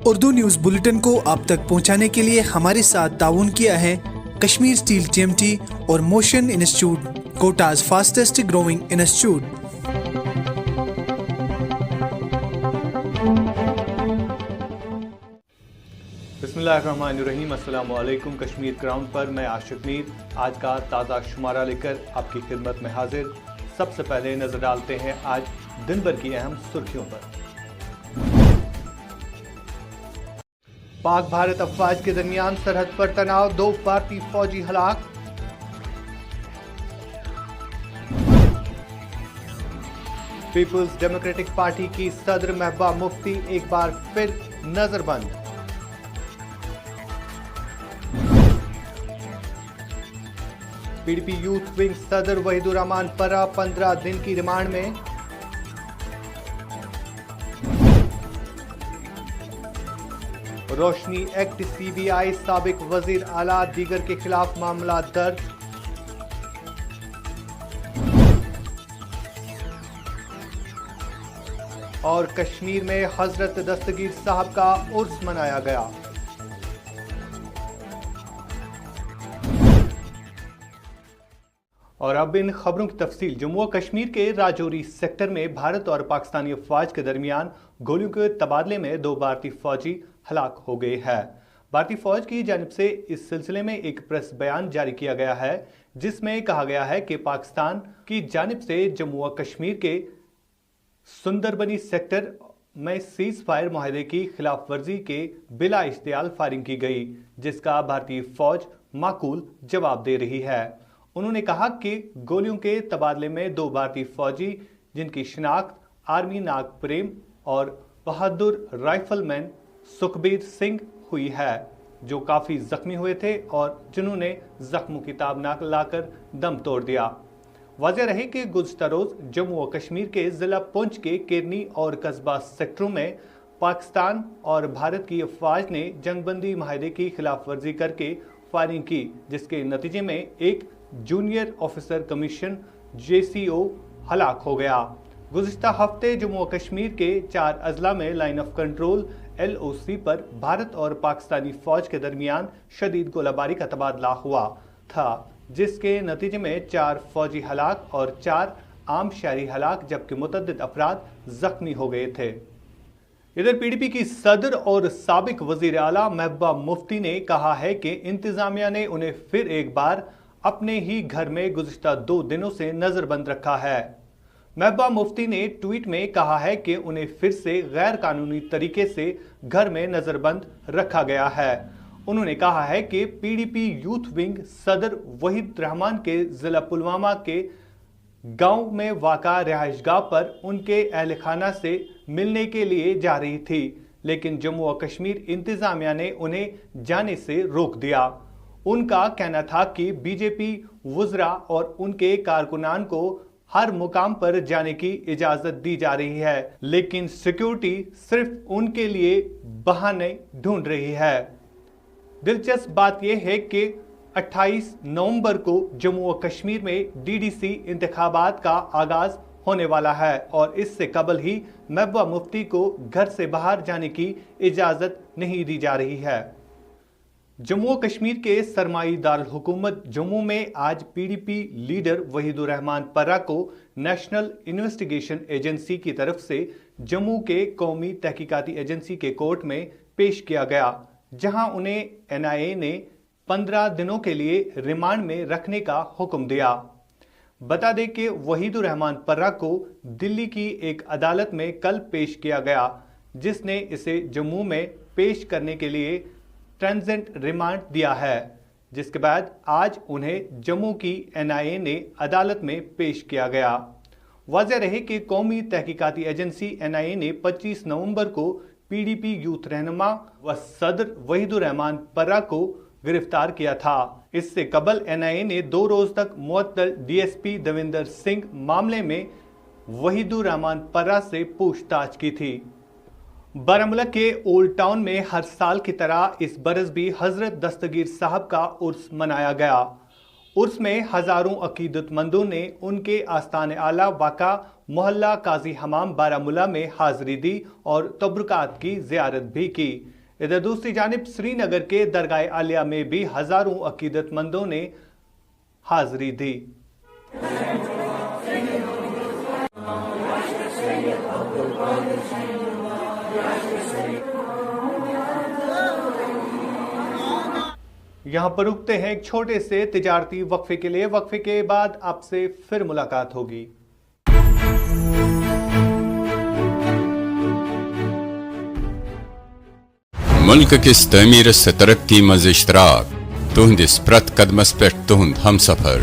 Urdu news bulletin کو آپ تک پہنچانے کے لیے ہمارے ساتھ تعاون کیا ہے کشمیر سٹیل TMT اور motion institute, Kota's fastest growing institute. بسم اللہ الرحمن الرحیم، السلام علیکم۔ کشمیر کراؤن پر میں عاشق میر آج کا تازہ شمارہ لے کر آپ کی خدمت میں حاضر۔ سب سے پہلے نظر ڈالتے ہیں آج دن بھر کی اہم سرخیوں پر۔ پاک بھارت افواج کے درمیان سرحد پر تناؤ، 2 بھارتی فوجی ہلاک۔ پیپلز ڈیموکریٹک پارٹی کی صدر محبوبہ مفتی ایک بار پھر نظر بند۔ PDP یوتھ ونگ صدر وحید الرحمان پرہ 15 دن کی ریمانڈ میں۔ روشنی ایکٹ CBI سابق وزیر اعلیٰ دیگر کے خلاف معاملہ درج۔ اور کشمیر میں حضرت دستگیر صاحب کا عرس منایا گیا۔ اور اب ان خبروں کی تفصیل۔ جموں و کشمیر کے راجوری سیکٹر میں بھارت اور پاکستانی افواج کے درمیان گولیوں کے تبادلے میں 2 بھارتی فوجی ہلاک ہو گئے ہیں۔ بھارتی فوج کی جانب سے اس سلسلے میں ایک پریس بیان جاری کیا گیا ہے، جس میں کہا گیا ہے کہ پاکستان کی جانب سے جموں و کشمیر کے سندربنی سیکٹر میں سیز فائر معاہدے کی خلاف ورزی کے بلا اشتعال فائرنگ کی گئی، جس کا بھارتی فوج معقول جواب دے رہی ہے۔ انہوں نے کہا کہ گولیوں کے تبادلے میں 2 بھارتی فوجی، جن کی شناخت آرمی ناگ پریم اور بہادر رائفل مین سکھبیر سنگھ ہوئی ہے، جو کافی زخمی ہوئے تھے اور جنہوں نے زخموں کی تاب نہ لا کر دم توڑ دیا۔ واضح رہے کہ گزشتہ روز جموں و کشمیر کے ضلع پونچھ کے کیرنی اور قصبہ سیکٹروں میں پاکستان اور بھارت کی افواج نے جنگ بندی معاہدے کی خلاف ورزی کر کے فائرنگ کی، جس کے نتیجے میں ایک جونیئر آفیسر کمیشن JCO ہلاک ہو گیا۔ گزشتہ ہفتے جموں و کشمیر کے 4 اضلاع میں لائن آف کنٹرول LOC پر بھارت اور پاکستانی فوج کے درمیان شدید گولہ باری کا تبادلہ ہوا تھا، جس کے نتیجے میں 4 فوجی ہلاک اور 4 عام شہری ہلاک جبکہ متعدد افراد زخمی ہو گئے تھے۔ ادھر PDP کی صدر اور سابق وزیر اعلیٰ محبوبہ مفتی نے کہا ہے کہ انتظامیہ نے انہیں پھر ایک بار اپنے ہی گھر میں گزشتہ 2 دنوں سے نظر بند رکھا ہے۔ محبوبہ مفتی نے ٹویٹ میں کہا ہے کہ انہیں پھر سے غیر قانونی طریقے سے گھر میں نظر بند رکھا گیا ہے۔ انہوں نے کہا ہے کہ PDP یوتھ ونگ صدر وحید الرحمان کے ضلع پلوامہ کے گاؤں میں واقع رہائش گاہ پر ان کے اہل خانہ سے ملنے کے لیے جا رہی تھی، لیکن جموں و کشمیر انتظامیہ نے انہیں جانے سے روک دیا۔ ان کا کہنا تھا کہ BJP وزراء اور ان کے کارکنان کو ہر مقام پر جانے کی اجازت دی جا رہی ہے، لیکن سیکیورٹی صرف ان کے لیے بہانے ڈھونڈ رہی ہے۔ دلچسپ بات یہ ہے کہ 28 نومبر کو جموں و کشمیر میں DDC انتخابات کا آغاز ہونے والا ہے اور اس سے قبل ہی محبوبہ مفتی کو گھر سے باہر جانے کی اجازت نہیں دی جا رہی ہے۔ جموں و کشمیر کے سرمائی دارالحکومت جموں میں آج PDP لیڈر وحید الرحمان پرہ کو نیشنل انویسٹیگیشن ایجنسی کی طرف سے جموں کے قومی تحقیقاتی ایجنسی کے کورٹ میں پیش کیا گیا، جہاں انہیں NIA نے 15 دنوں کے لیے ریمانڈ میں رکھنے کا حکم دیا۔ بتا دیں کہ وحید الرحمان پرہ کو دلی کی ایک عدالت میں کل پیش کیا گیا، جس نے اسے جموں میں پیش کرنے کے لیے ٹرانزٹ ریمانڈ دیا ہے، جس کے بعد آج انہیں جموں کی NIA نے عدالت میں پیش کیا گیا۔ واضح رہے کہ قومی تحقیقاتی ایجنسی NIA نے 25 نومبر کو PDP یوتھ رہنما و صدر وحید الرحمان پرہ کو گرفتار کیا تھا۔ اس سے قبل NIA نے 2 روز تک معطل DSP دویندر سنگھ معاملے میں وحید الرحمان پرہ سے پوچھ تاچھ کی تھی۔ بارہمولہ کے اولڈ ٹاؤن میں ہر سال کی طرح اس برس بھی حضرت دستگیر صاحب کا عرس منایا گیا۔ उर्स में हजारों अकीदतमंदों ने उनके आस्थान आला वाक़ा मोहल्ला काजी हमाम बारामुला में हाजिरी दी और तबरुकात की ज़ियारत भी की। इधर दूसरी जानिब श्रीनगर के दरगाह आलिया में भी हजारों अकीदतमंदों ने हाजिरी दी। यहाँ पर रुकते हैं एक छोटे से तिजारती वक्फे के लिए। वक्फे के बाद आपसे फिर मुलाकात होगी। मुल्क किस तमीर से तरक्की मज इश्तराक तुहंदिस प्रत कदमस पे तुहंद हम सफर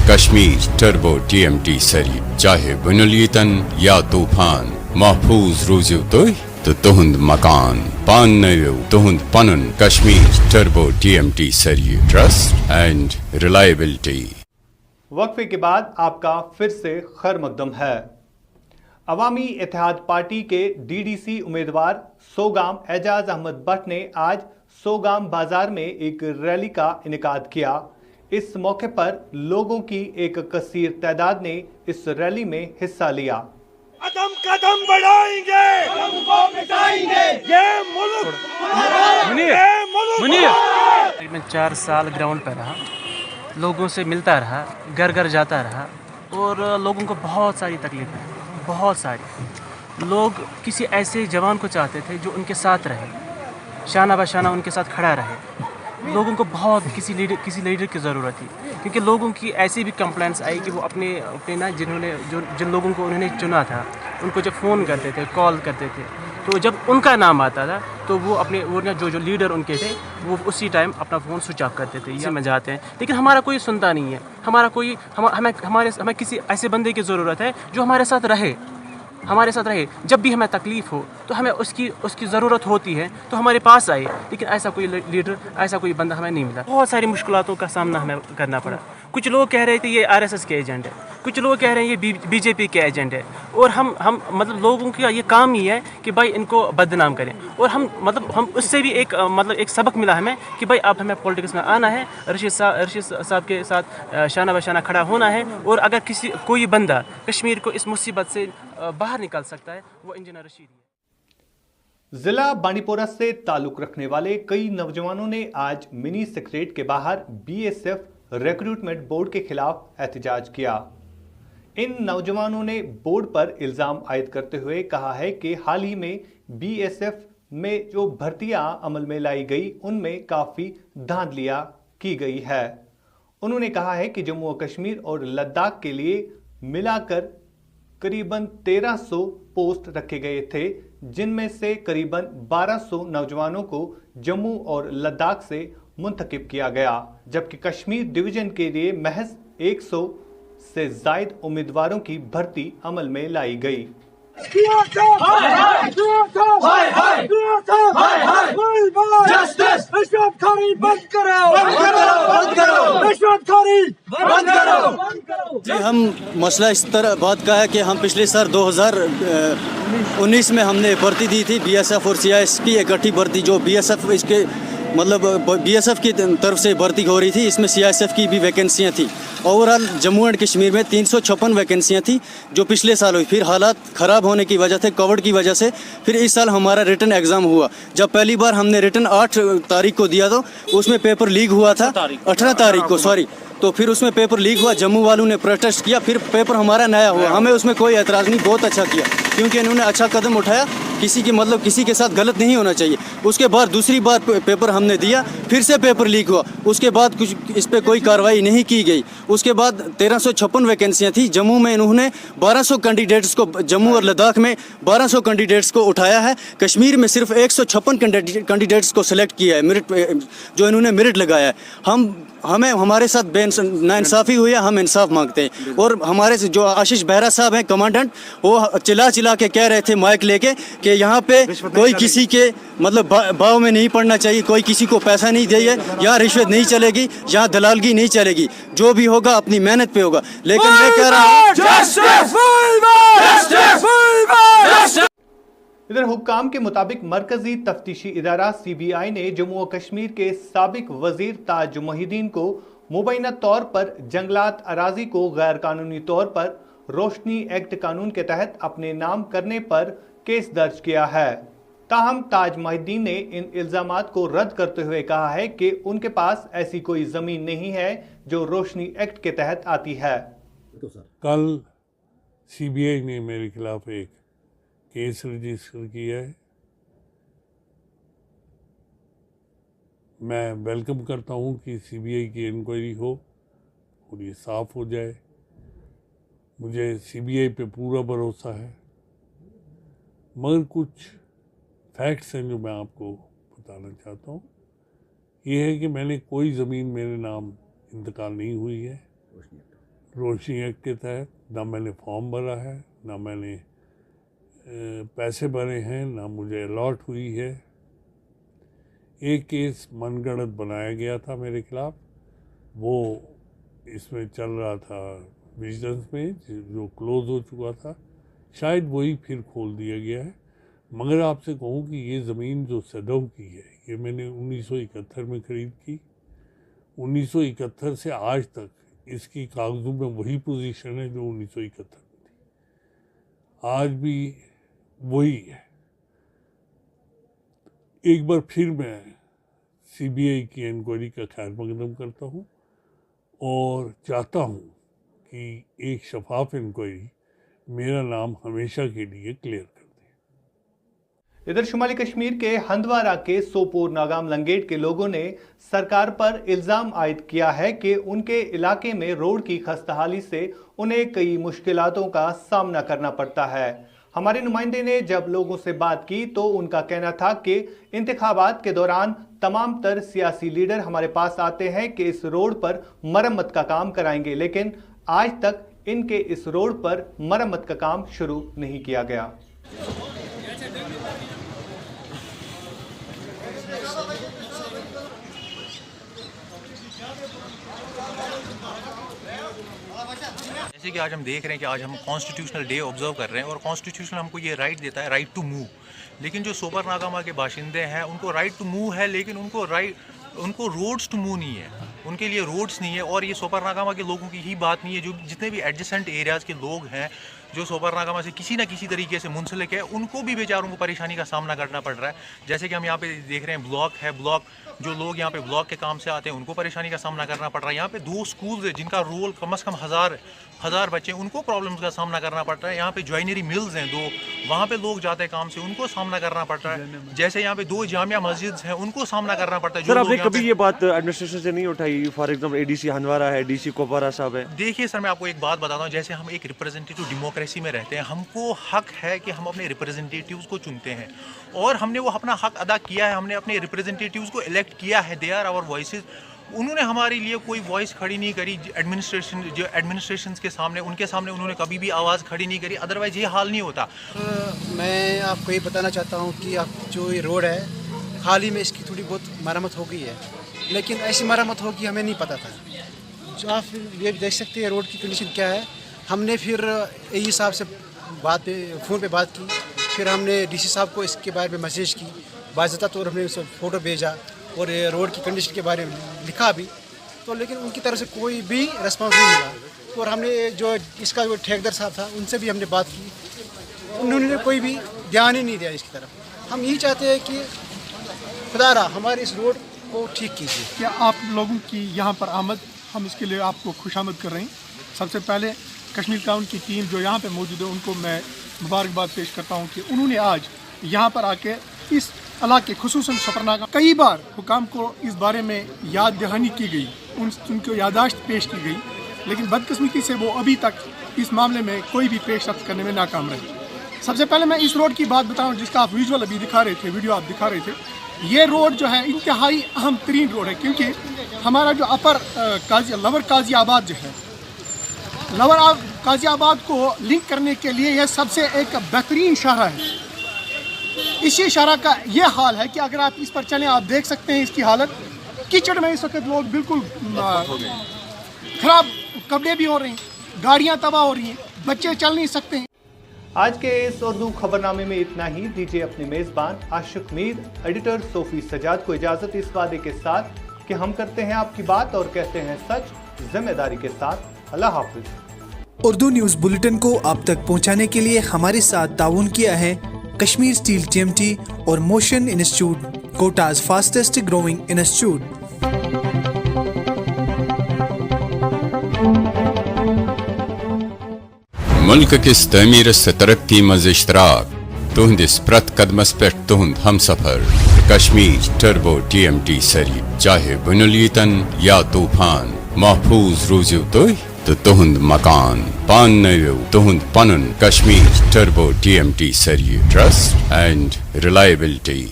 कश्मीर टर्बो TMT सरी चाहे बुनुलीतन या तूफान महफूज रूजू तो तुहंद मकान पान नयो तुहंद पनन कश्मीर टर्बो TMT सरी ट्रस्ट एंड रिलायबिलिटी। वक्फे के बाद आपका फिर से खैर मकदम है। अवामी इत्तेहाद पार्टी के DDC उम्मीदवार सोगाम एजाज अहमद भट्ट ने आज सोगाम बाजार में एक रैली का इनेकाद किया। इस मौके पर लोगों की एक कसीर तादाद ने इस रैली में हिस्सा लिया। कदम कदम बढ़ाएंगे, हमको मिटाएंगे, ये मुल्क मैं 4 साल ग्राउंड पर रहा, लोगों से मिलता रहा, घर घर जाता रहा और लोगों को बहुत सारी तकलीफें, बहुत सारी। लोग किसी ऐसे जवान को चाहते थे जो उनके साथ रहे, शाना बशाना उनके साथ खड़ा रहे। लोगों को बहुत किसी लीडर की ज़रूरत थी, क्योंकि लोगों की ऐसी भी कंप्लेंट्स आई कि वो अपने ना जिन लोगों को उन्होंने चुना था उनको जब फ़ोन करते थे, कॉल करते थे, तो जब उनका नाम आता था तो वो ना जो लीडर उनके थे वो उसी टाइम अपना फ़ोन स्विच ऑफ करते थे। ये में जाते हैं, लेकिन हमारा कोई सुनता नहीं है। हमें किसी ऐसे बंदे की ज़रूरत है जो हमारे साथ रहे। जब भी हमें तकलीफ़ हो तो हमें उसकी ज़रूरत होती है तो हमारे पास आए, लेकिन ऐसा कोई लीडर, ऐसा कोई बंदा हमें नहीं मिला। बहुत सारी मुश्किलातों का सामना हमें करना पड़ा। कुछ लोग कह रहे थे ये RSS के एजेंट है, कुछ लोग कह रहे हैं ये BJP के एजेंट है, और हम मतलब लोगों का ये काम ही है कि भाई इनको बदनाम करें। और हम उससे भी एक सबक मिला हमें कि भाई अब हमें पॉलिटिक्स में आना है, रशीद साहब के साथ शाना बशाना खड़ा होना है, और अगर कोई बंदा कश्मीर को इस मुसीबत से बाहर निकाल सकता है वो इंजीनियर रशीद है। जिला बांडीपोरा से ताल्लुक रखने वाले कई नौजवानों ने आज मिनी सेक्रेटरीट के बाहर BSF रिक्रूटमेंट बोर्ड के खिलाफ एहतजाज किया। इन नौजवानों ने बोर्ड पर इल्जाम आयद करते हुए कहा है कि हाल ही में BSF में जो भर्तियां अमल में लाई गई उनमें काफ़ी धांधलियां की गई है। उन्होंने कहा है कि जम्मू और कश्मीर और लद्दाख के लिए मिलाकर करीबन 1300 पोस्ट रखे गए थे, जिनमें से करीबन 1200 नौजवानों को जम्मू और लद्दाख से मुंतखब किया गया, जबकि कश्मीर डिवीजन के लिए महज 100 से जायद उम्मीदवारों की भर्ती अमल में लाई गई। जी, हम मसला इस तरह बात का है कि हम पिछले साल 2019 में हमने भर्ती दी थी BSF और CIS की इकट्ठी भर्ती, जो BSF इसके मतलब BSF की तरफ से भर्ती हो रही थी, इसमें CISF की भी वैकेंसियाँ थी। ओवरऑल जम्मू एंड कश्मीर में 356 वैकेंसियाँ थी जो पिछले साल हुई। फिर हालात ख़राब होने की वजह से, कोविड की वजह से, फिर इस साल हमारा रिटन एग्ज़ाम हुआ। जब पहली बार हमने रिटन 8 तारीख को दिया तो उसमें पेपर लीक हुआ था 18 तारीख को, सॉरी। तो फिर उसमें पेपर लीक हुआ, जम्मू वालों ने प्रोटेस्ट किया, फिर पेपर हमारा नया हुआ। हमें उसमें कोई एतराज़ नहीं, बहुत अच्छा किया, क्योंकि इन्होंने अच्छा कदम उठाया। किसी के साथ गलत नहीं होना चाहिए। उसके बाद दूसरी बार पेपर हमने दिया, फिर से पेपर लीक हुआ, उसके बाद कुछ इस पर कोई कार्रवाई नहीं की गई। उसके बाद 1356 वैकेंसियाँ थी। जम्मू में इन्होंने 1200 कैंडिडेट्स को, जम्मू और लद्दाख में 1200 कैंडिडेट्स को उठाया है। कश्मीर में सिर्फ 156 कैंडिडेट्स को सिलेक्ट किया है, मेरिट जो इन्होंने मेरिट लगाया है। हमें हमारे साथ नाइंसाफ़ी हुई है, हम इंसाफ मांगते हैं। और हमारे से जो आशीष बेहरा साहब हैं कमांडेंट, वो चिल्ला के कह रहे थे माइक लेके कि यहाँ पे कोई किसी के मतलब भाव में नहीं पड़ना चाहिए, कोई किसी को पैसा नहीं दे, यहाँ रिश्वत नहीं चलेगी, यहाँ दलालगी नहीं चलेगी, जो भी होगा अपनी मेहनत पे होगा। लेकिन मैं कह रहा हूँ इधर हुक्काम के मुताबिक मरकजी तफ्तीशी इदारा CBI ने जम्मू और कश्मीर के साबिक वजीर ताज मोहिद्दीन को मुबैना तौर पर जंगलात अराजी को गैर कानूनी तौर पर रोशनी एक्ट कानून के तहत अपने नाम करने पर केस दर्ज किया है। ताहम ताज माहिद्दीन ने इन इल्जामात को रद्द करते हुए कहा है कि उनके पास ऐसी कोई जमीन नहीं है जो रोशनी एक्ट के तहत आती है। कल सीबीआई ने मेरे खिलाफ एक केस रजिस्टर किया है। मैं वेलकम करता हूँ कि सीबीआई की इंक्वायरी हो और ये साफ हो जाए। मुझे सीबीआई पे पूरा भरोसा है, मगर कुछ फैक्ट्स हैं जो मैं आपको बताना चाहता हूँ। ये है कि मैंने कोई ज़मीन मेरे नाम इंतकाल नहीं हुई है रोशनी एक्ट के तहत। ना मैंने फॉर्म भरा है, ना मैंने पैसे भरे हैं, ना मुझे अलॉट हुई है। एक केस मनगढ़ंत बनाया गया था मेरे खिलाफ, वो इसमें चल रहा था विजिलेंस में, जो क्लोज़ हो चुका था। शायद वही फिर खोल दिया गया है। मगर आपसे कहूँ कि ये ज़मीन जो सदव की है, ये मैंने 1971 में ख़रीद की। 1971 से आज तक इसकी कागज़ों में वही पोजीशन है जो 1971 में थी, आज भी वही है। एक बार फिर मैं सीबीआई की इंक्वायरी का खैर मकदम करता हूँ और चाहता हूँ कि एक शफाफ इंक्वायरी मेरा नाम हमेशा के लिए क्लियर कर दे। इधर शुमाली कश्मीर के हंदवारा के सोपोर नागाम लंगेट के लोगों ने सरकार पर इल्जाम आयद किया है कि उनके इलाके में रोड की खस्ताहाली से उन्हें कई मुश्किलातों का सामना करना पड़ता है। हमारे नुमाइंदे ने जब लोगों से बात की तो उनका कहना था कि इंतखाबात के दौरान तमाम तर सियासी लीडर हमारे पास आते हैं कि इस रोड पर मरम्मत का काम कराएंगे, लेकिन आज तक इनके इस रोड पर मरम्मत का काम शुरू नहीं किया गया। जैसे कि आज हम देख रहे हैं कि आज हम कॉन्स्टिट्यूशनल डे ऑब्जर्व कर रहे हैं और कॉन्स्टिट्यूशन हमको ये राइट देता है, राइट टू मूव। लेकिन जो सोपर नागामा के बाशिंदे हैं उनको राइट टू मूव है, लेकिन उनको रोड्स टू मूव नहीं है, उनके लिए रोड्स नहीं है। और ये सोपर नागामा के लोगों की ही बात नहीं है, जो जितने भी एडजेसेंट एरियाज़ के लोग हैं जो सोपर नागामा से किसी न किसी तरीके से मुंसलिक है, उनको भी बेचारों को परेशानी का सामना करना पड़ रहा है। जैसे कि हम यहाँ पे देख रहे हैं ब्लॉक है, ब्लॉक जो लोग यहाँ पे ब्लॉक के काम से आते हैं उनको परेशानी का सामना करना पड़ रहा है। यहाँ पे 2 स्कूल्स है जिनका रोल कम से कम हज़ार बच्चे, उनको प्रॉब्लम्स का सामना करना पड़ रहा है। यहाँ पे ज्वाइनरी मिल्स हैं 2, वहाँ पे लोग जाते हैं काम से, उनको सामना करना पड़ रहा है। जैसे यहाँ पे 2 जामिया मस्जिद हैं, उनको सामना करना पड़ता है। सर, आपने कभी ये बात एडमिनिस्ट्रेशन से नहीं उठाई? फॉर एग्जाम्पल एडीसी हंदवारा है, डीसी कोपवारा साहब है। देखिए सर, मैं आपको एक बात बताता हूँ। जैसे हम एक रिप्रेजेंटेटिव डेमोक्रेसी में रहते हैं, हमको हक है कि हम अपने रिप्रेजेंटेटिव्स को चुनते हैं और हमने वो अपना हक अदा किया है। हमने अपने रिप्रेजेंटेटिव्स को इलेक्ट किया है, दे आर आवर वॉइसेस। उन्होंने हमारे लिए कोई वॉइस खड़ी नहीं करी एडमिनिस्ट्रेशन के सामने, उनके सामने उन्होंने कभी भी आवाज़ खड़ी नहीं करी, अदरवाइज़ ये हाल नहीं होता। मैं आपको ये बताना चाहता हूँ कि आप जो ये रोड है, हाल ही में इसकी थोड़ी बहुत मरम्मत हो गई है, लेकिन ऐसी मरम्मत होगी हमें नहीं पता था। जो आप ये देख सकते हैं रोड की कंडीशन क्या है। हमने फिर एई साहब से फ़ोन पे बात की, फिर हमने डीसी साहब को इसके बारे में मैसेज की, बाज़ाब्ता तौर हमने उसको फ़ोटो भेजा और रोड की कंडीशन के बारे में लिखा भी, तो लेकिन उनकी तरफ से कोई भी रिस्पॉन्स नहीं मिला। और हमने जो इसका जो ठेकेदार साहब था उनसे भी हमने बात की, उन्होंने कोई भी ध्यान ही नहीं दिया इसकी तरफ। हम यही चाहते हैं कि खुदारा हमारे इस रोड को ठीक कीजिए। क्या आप लोगों की यहाँ पर आमद, हम इसके लिए आपको खुशामद कर रहे हैं। सबसे पहले कश्मीर टाउन की टीम जो यहाँ पे मौजूद है उनको मैं मुबारकबाद पेश करता हूँ कि उन्होंने आज यहाँ पर आके इस इलाके खुसूसन सफरनागा कई बार हुकाम को इस बारे में याद दहानी की गई, उनको यादाश्त पेश की गई, लेकिन बदकिस्मती से वो अभी तक इस मामले में कोई भी पेशरफ्त करने में नाकाम रहे। सबसे पहले मैं इस रोड की बात बताऊँ जिसका आप विजुअल अभी दिखा रहे थे, वीडियो आप दिखा रहे थे। ये रोड जो है इंतहाई अहम तरीन रोड है, क्योंकि हमारा जो अपर लवर काजी आबाद जो है, लवर काजी आबाद को लिंक करने के लिए यह सबसे एक बेहतरीन शाहरा है। इसी शाहरा का ये हाल है कि अगर आप इस पर चलें, आप देख सकते हैं इसकी हालत। कीचड़ में इस वक्त लोग बिल्कुल खराब कपड़े भी हो रहे हैं, गाड़ियाँ तबाह हो रही हैं, बच्चे चल नहीं सकते हैं। आज के इस उर्दू खबरनामे में इतना ही। दीजिए अपने मेज़बान आशिक मीर, एडिटर सोफी सजाद को इजाज़त इस वादे के साथ کہ ہم کرتے ہیں آپ کی بات اور کہتے ہیں سچ ذمہ داری کے ساتھ۔ اللہ حافظ۔ اردو نیوز بلیٹن کو آپ تک پہنچانے کے لیے ہمارے ساتھ تعاون کیا ہے کشمیر اسٹیل TMT اور motion institute, Kota's fastest growing institute. ملک کس تعمیر سے ترقی مز اشتراک تہندس پرت قدمس پہ تہند ہم سفر کشمیر ٹربو TMT سری، چاہے بنیلیتن یا طوفان، محفوظ روزیو تھی تو تہند مکان پان نویو تہند پنن Kashmir turbo TMT Sri, trust and reliability.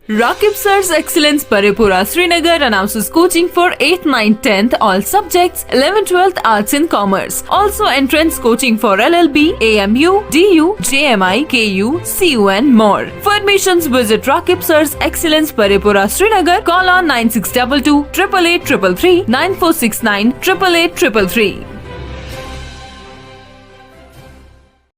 Rakib Sir's Excellence Paripura Srinagar announces coaching for 8th, 9th, 10th all subjects, 11th, 12th Arts and Commerce. Also entrance coaching for LLB, AMU, DU, JMI, KU, CU and more. For admissions visit Rakib Sir's Excellence Paripura Srinagar. Call on 9622 888 333 9469 888 333.